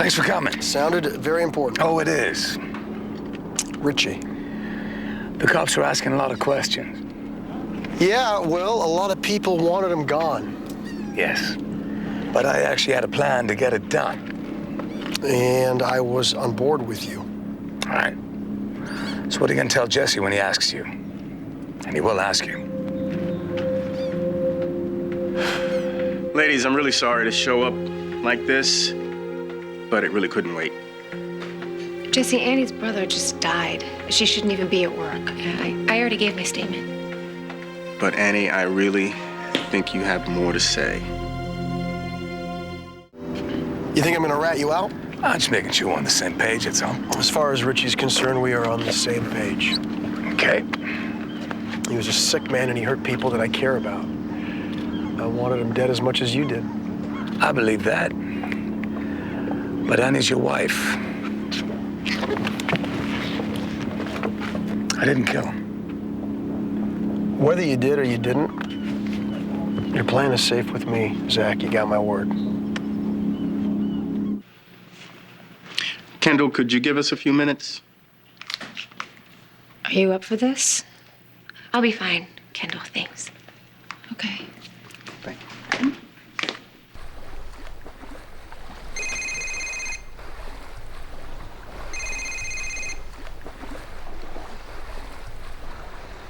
Thanks for coming. Sounded very important. Oh, it is. Richie. The cops are asking a lot of questions. Yeah, well, a lot of people wanted him gone. Yes. But I actually had a plan to get it done. And I was on board with you. All right. So what are you going to tell Jesse when he asks you? And he will ask you. Ladies, I'm really sorry to show up like this, but it really couldn't wait. Jesse, Annie's brother just died. She shouldn't even be at work. I already gave my statement. But Annie, I really think you have more to say. You think I'm gonna rat you out? I'm just making sure we're on the same page, that's all. As far as Richie's concerned, we are on the same page. Okay. He was a sick man and he hurt people that I care about. I wanted him dead as much as you did. I believe that. But Annie's your wife. I didn't kill him. Whether you did or you didn't, your plan is safe with me, Zach. You got my word. Kendall, could you give us a few minutes? Are you up for this? I'll be fine, Kendall. Thanks. Okay. Thank you.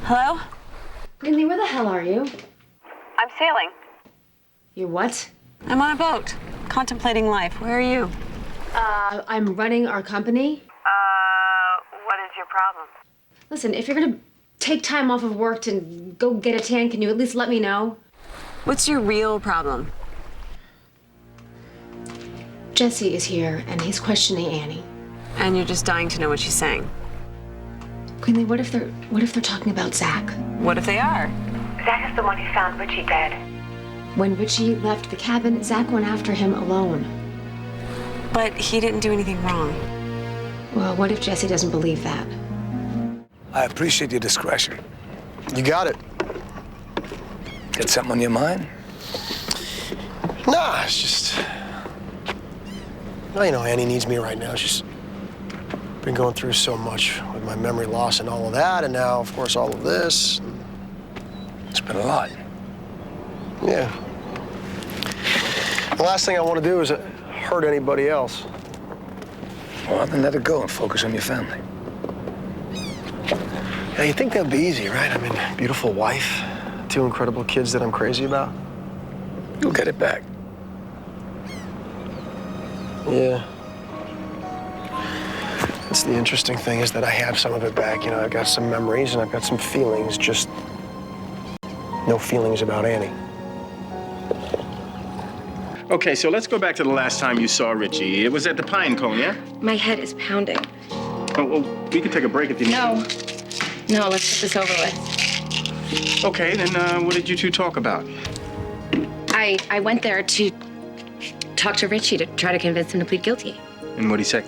Hello? Lindsay, where the hell are you? I'm sailing. You what? I'm on a boat, contemplating life. Where are you? I'm running our company. What is your problem? Listen, if you're gonna take time off of work to go get a tan, can you at least let me know? What's your real problem? Jesse is here, and he's questioning Annie. And you're just dying to know what she's saying. Quinley, what if they're talking about Zach? What if they are? Zach is the one who found Richie dead. When Richie left the cabin, Zach went after him alone. But he didn't do anything wrong. Well, what if Jesse doesn't believe that? I appreciate your discretion. You got it. Got something on your mind? Nah, it's just... Well, you know, Annie needs me right now. She's been going through so much with my memory loss and all of that, and now, of course, all of this. It's been a lot. Yeah. The last thing I want to do is hurt anybody else. Well, then let it go and focus on your family. Yeah, you think that'd be easy, right? I mean, beautiful wife, 2 incredible kids that I'm crazy about. You'll get it back. Yeah. That's the interesting thing, is that I have some of it back. You know, I've got some memories and I've got some feelings, just no feelings about Annie. Okay, so let's go back to the last time you saw Richie. It was at the Pine Cone, yeah? My head is pounding. Oh, well, we could take a break if you need. No, let's get this over with. Okay, then what did you two talk about? I went there to talk to Richie to try to convince him to plead guilty. And what'd he say?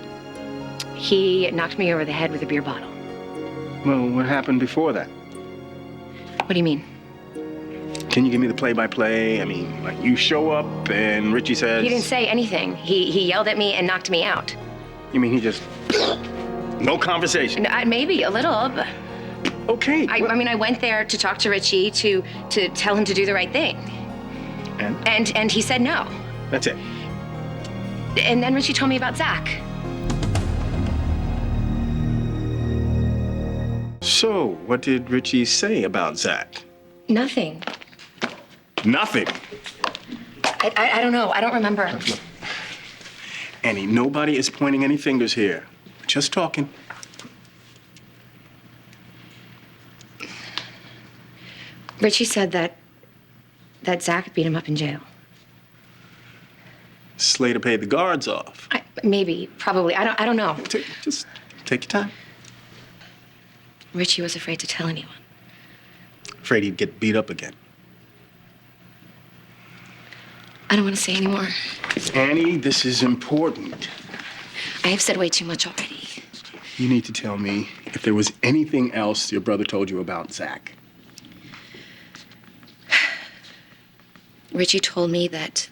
He knocked me over the head with a beer bottle. Well, what happened before that? What do you mean? Can you give me the play-by-play? I mean, like, you show up and Richie says... He didn't say anything. He yelled at me and knocked me out. You mean he just... No conversation? Maybe a little, but... Okay. I mean, I went there to talk to Richie to tell him to do the right thing. And he said no. That's it. And then Richie told me about Zach. So, what did Richie say about Zach? Nothing. Nothing. I don't know. I don't remember. Annie, nobody is pointing any fingers here. We're just talking. Richie said that Zach beat him up in jail. Slater paid the guards off. Maybe, probably. I don't know. Just take your time. Richie was afraid to tell anyone. Afraid he'd get beat up again. I don't want to say anymore. Annie, this is important. I have said way too much already. You need to tell me if there was anything else your brother told you about Zach. Richie told me that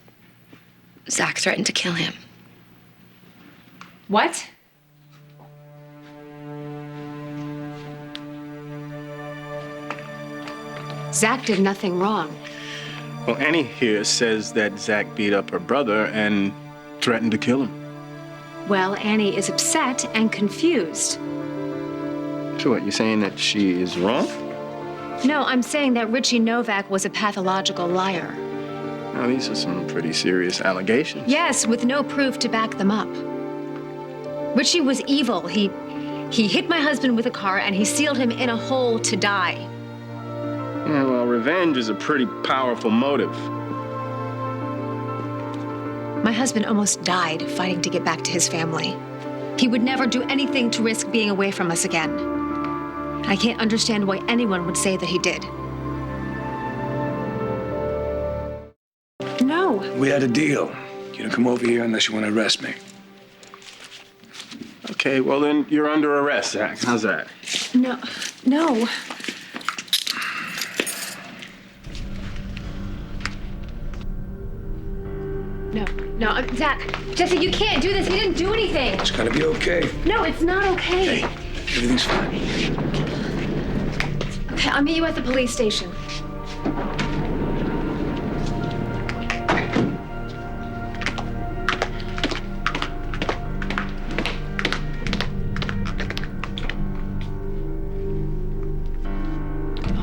Zach threatened to kill him. What? Zach did nothing wrong. Well, Annie here says that Zach beat up her brother and threatened to kill him. Well, Annie is upset and confused. So what, you saying that she is wrong? No, I'm saying that Richie Novak was a pathological liar. Now, these are some pretty serious allegations. Yes, with no proof to back them up. Richie was evil. He hit my husband with a car and he sealed him in a hole to die. Yeah, well, revenge is a pretty powerful motive. My husband almost died fighting to get back to his family. He would never do anything to risk being away from us again. I can't understand why anyone would say that he did. No. We had a deal. You don't come over here unless you want to arrest me. Okay, well then you're under arrest, Zach. How's that? No. No. No, Zach, Jesse, you can't do this. He didn't do anything. It's gonna be okay. No, it's not okay. Hey, everything's fine. Okay, I'll meet you at the police station.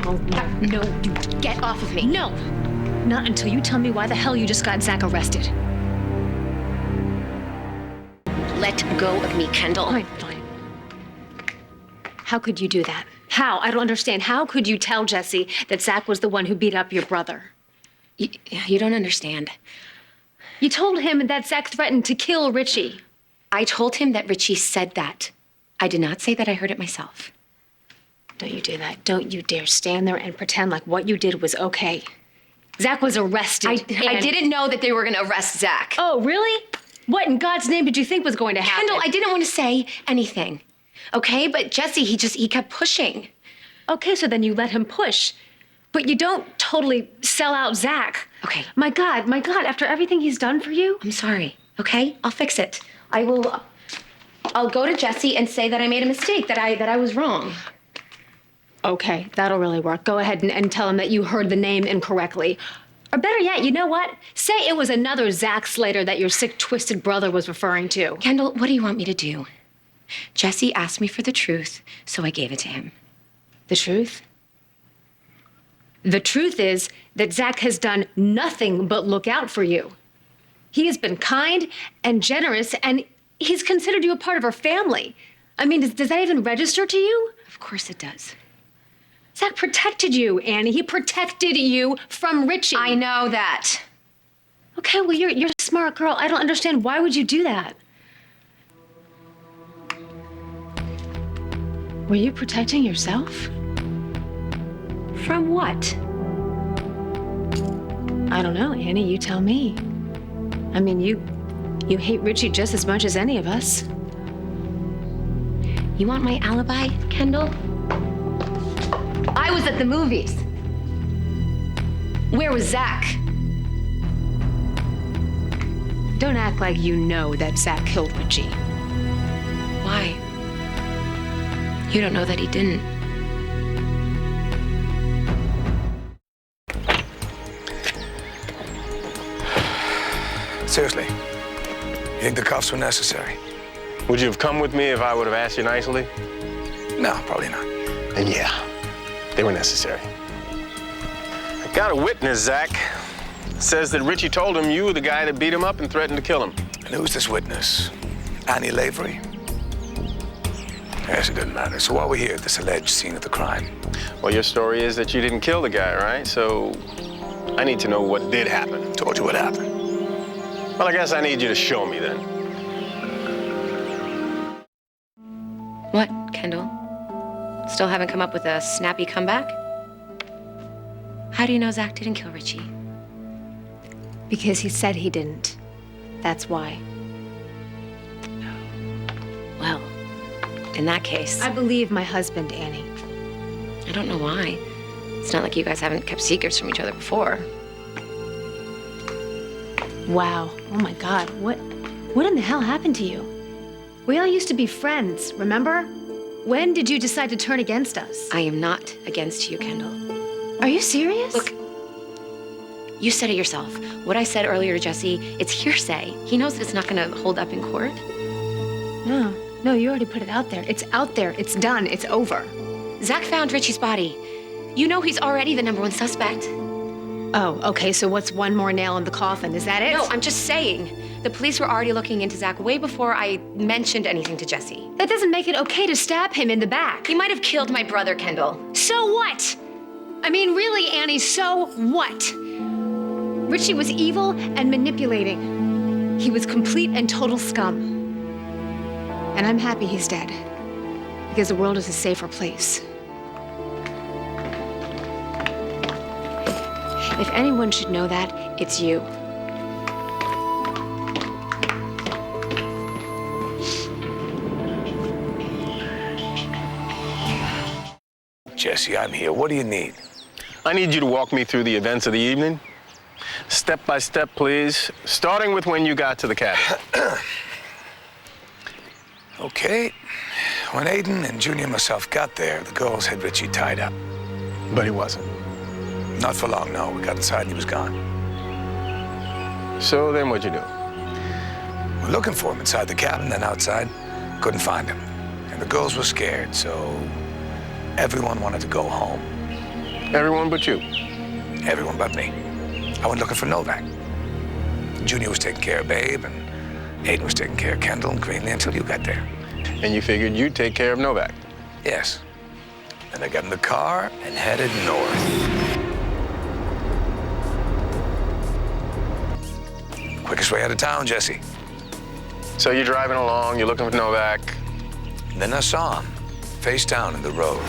Oh, no, you get off of me. No, not until you tell me why the hell you just got Zach arrested. Let go of me, Kendall. Fine. How could you do that? How? I don't understand. How could you tell Jesse that Zach was the one who beat up your brother? You don't understand. You told him that Zach threatened to kill Richie. I told him that Richie said that. I did not say that I heard it myself. Don't you do that. Don't you dare stand there and pretend like what you did was okay. Zach was arrested. I didn't know that they were going to arrest Zach. Oh, really? What in God's name did you think was going to happen? Kendall, I didn't want to say anything. Okay, but Jesse, he kept pushing. Okay, so then you let him push. But you don't totally sell out Zach. Okay. My God, after everything he's done for you? I'm sorry, okay? I'll fix it. I'll go to Jesse and say that I made a mistake, that I was wrong. Okay, that'll really work. Go ahead and tell him that you heard the name incorrectly. Or better yet, you know what? Say it was another Zach Slater that your sick, twisted brother was referring to. Kendall, what do you want me to do? Jesse asked me for the truth, so I gave it to him. The truth? The truth is that Zach has done nothing but look out for you. He has been kind and generous, and he's considered you a part of our family. I mean, does that even register to you? Of course it does. Zach protected you, Annie. He protected you from Richie. I know that. Okay, well, you're a smart girl. I don't understand. Why would you do that? Were you protecting yourself? From what? I don't know, Annie. You tell me. I mean, you hate Richie just as much as any of us. You want my alibi, Kendall? I was at the movies. Where was Zach? Don't act like you know that Zach killed Richie. Why? You don't know that he didn't. Seriously, you think the cuffs were necessary? Would you have come with me if I would have asked you nicely? No, probably not. And yeah, they were necessary. I got a witness, Zach. Says that Richie told him you were the guy that beat him up and threatened to kill him. And who's this witness? Annie Lavery? Yes, it doesn't matter. So while we're here at this alleged scene of the crime, Well, your story is that you didn't kill the guy, right? So I need to know what did happen. told you what happened. Well, I guess I need you to show me then. What, Kendall? Still haven't come up with a snappy comeback? How do you know Zach didn't kill Richie? Because he said he didn't. That's why. Well, in that case, I believe my husband, Annie. I don't know why. It's not like you guys haven't kept secrets from each other before. Wow. Oh my God. What in the hell happened to you? We all used to be friends, remember? When did you decide to turn against us? I am not against you, Kendall. Are you serious? Look, you said it yourself. What I said earlier to Jesse, it's hearsay. He knows that it's not gonna hold up in court. No, you already put it out there. It's out there, it's done, it's over. Zach found Richie's body. You know he's already the #1 suspect. Oh, okay, so what's one more nail in the coffin? Is that it? No, I'm just saying. The police were already looking into Zach way before I mentioned anything to Jesse. That doesn't make it okay to stab him in the back. He might have killed my brother, Kendall. So what? I mean, really, Annie, so what? Richie was evil and manipulating. He was complete and total scum. And I'm happy he's dead, because the world is a safer place. If anyone should know that, it's you. Jesse, I'm here. What do you need? I need you to walk me through the events of the evening. Step by step, please. Starting with when you got to the cabin. Okay. When Aiden and Junior and myself got there, the girls had Richie tied up. But he wasn't. Not for long, no. We got inside and he was gone. So then what'd you do? We're looking for him inside the cabin, then outside. Couldn't find him. And the girls were scared, so everyone wanted to go home. Everyone but you. Everyone but me. I went looking for Novak. Junior was taking care of Babe, and Aiden was taking care of Kendall and Greenlee until you got there. And you figured you'd take care of Novak. Yes. Then I got in the car and headed north. Quickest way out of town, Jesse. So you're driving along, you're looking for Novak. And then I saw him, face down in the road.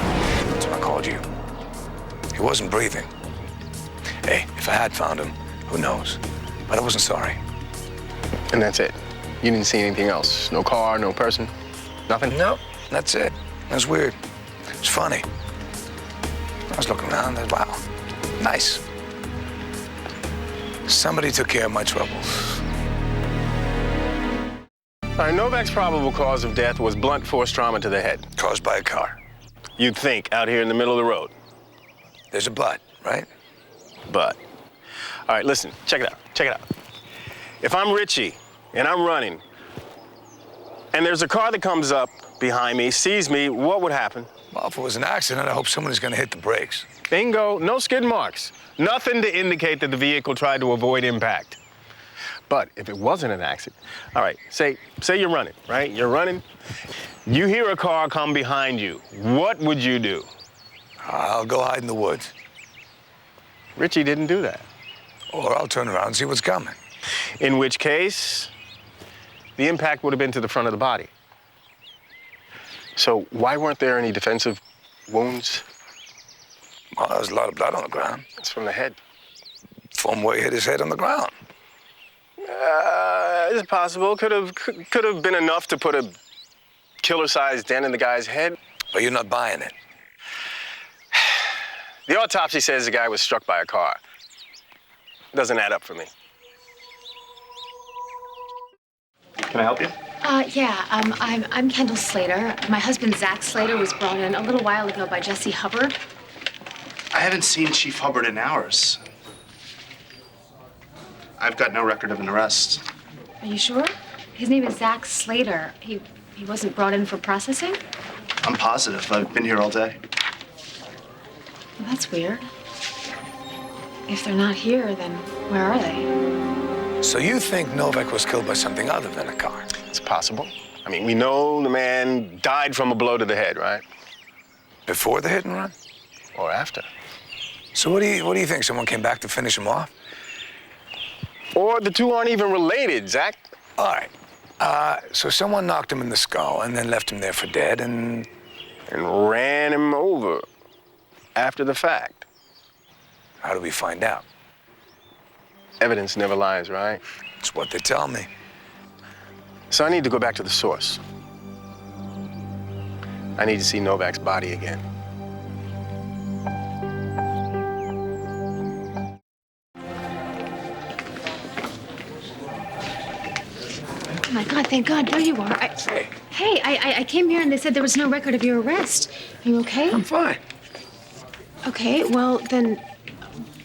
That's when I called you. He wasn't breathing. Hey, if I had found him, who knows? But I wasn't sorry. And that's it. You didn't see anything else? No car, no person? Nothing? No, that's it. It was weird. It was funny. I was looking around and wow, nice. Somebody took care of my troubles. All right, Novak's probable cause of death was blunt force trauma to the head. Caused by a car. You'd think, out here in the middle of the road. There's a but, right? But, all right, listen, check it out. If I'm Richie and I'm running, and there's a car that comes up behind me, sees me, what would happen? Well, if it was an accident, I hope someone is going to hit the brakes. Bingo, no skid marks. Nothing to indicate that the vehicle tried to avoid impact. But if it wasn't an accident, all right, say you're running, right? You're running, you hear a car come behind you. What would you do? I'll go hide in the woods. Richie didn't do that. Or I'll turn around and see what's coming. In which case, the impact would have been to the front of the body. So why weren't there any defensive wounds? Well, there was a lot of blood on the ground. It's from the head. From where he hit his head on the ground. It's possible. Could have been enough to put a killer-sized dent in the guy's head. But you're not buying it. The autopsy says the guy was struck by a car. Doesn't add up for me. Can I help you? I'm Kendall Slater. My husband, Zach Slater, was brought in a little while ago by Jesse Hubbard. I haven't seen Chief Hubbard in hours. I've got no record of an arrest. Are you sure? His name is Zach Slater. He wasn't brought in for processing? I'm positive. I've been here all day. Well, that's weird. If they're not here, then where are they? So you think Novak was killed by something other than a car? It's possible. I mean, we know the man died from a blow to the head, right? Before the hit and run? Or after. So what do you think? Someone came back to finish him off? Or the two aren't even related, Zach. All right. So someone knocked him in the skull and then left him there for dead and ran him over after the fact. How do we find out? Evidence never lies, right? It's what they tell me. So I need to go back to the source. I need to see Novak's body again. Oh my God, thank God, there you are. Hey. okay. I came here and they said there was no record of your arrest. Are you okay? I'm fine. Okay, well, then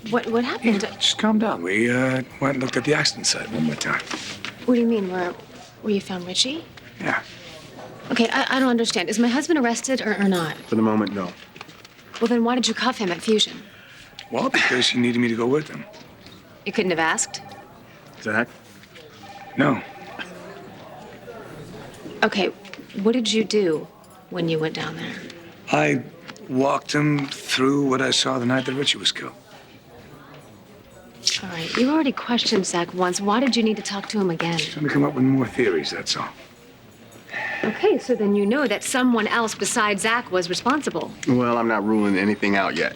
what happened? Just calm down. We went and looked at the accident site one more time. What do you mean, where you found Richie? Yeah. Okay, I don't understand. Is my husband arrested or not? For the moment, no. Well, then why did you cuff him at Fusion? Well, because he needed me to go with him. You couldn't have asked? Zach? No. Okay, what did you do when you went down there? I walked him through what I saw the night that Richie was killed. All right, you already questioned Zach once. Why did you need to talk to him again? Trying to come up with more theories, that's all. Okay, so then you know that someone else besides Zach was responsible. Well, I'm not ruling anything out yet.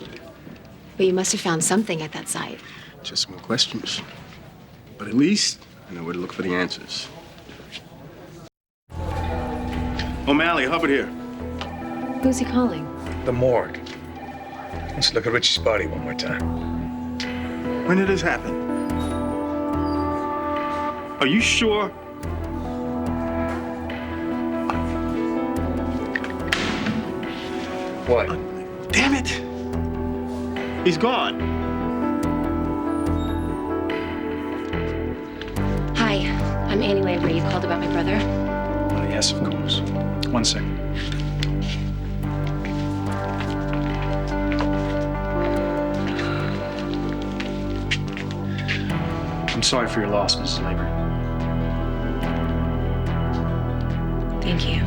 But you must have found something at that site. Just more questions. But at least I know where to look for the answers. O'Malley, Hubbard here. Who's he calling? The morgue. Let's look at Richie's body one more time. When did this happen? Are you sure? What? Damn it! He's gone. Hi, I'm Annie Landry. You called about my brother? Yes, of course. 1 second. I'm sorry for your loss, Mrs. Labor. Thank you.